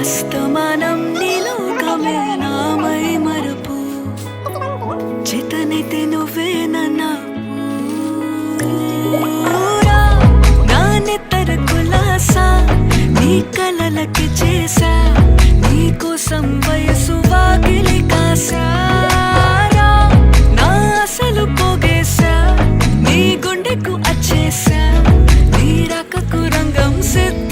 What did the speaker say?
అస్తమానం నీలోకమే నామై మరుపు చేతనైతే నువ్వే నన్నా నా నెత్తర కులాసా నీ కలలకి చేసా నీ కోసం వయసు వాకిలి కాసా నా అసలు పోగేసా నీ గుండెకు అచ్చేసా నీ రాకకు రంగం సిద్ధ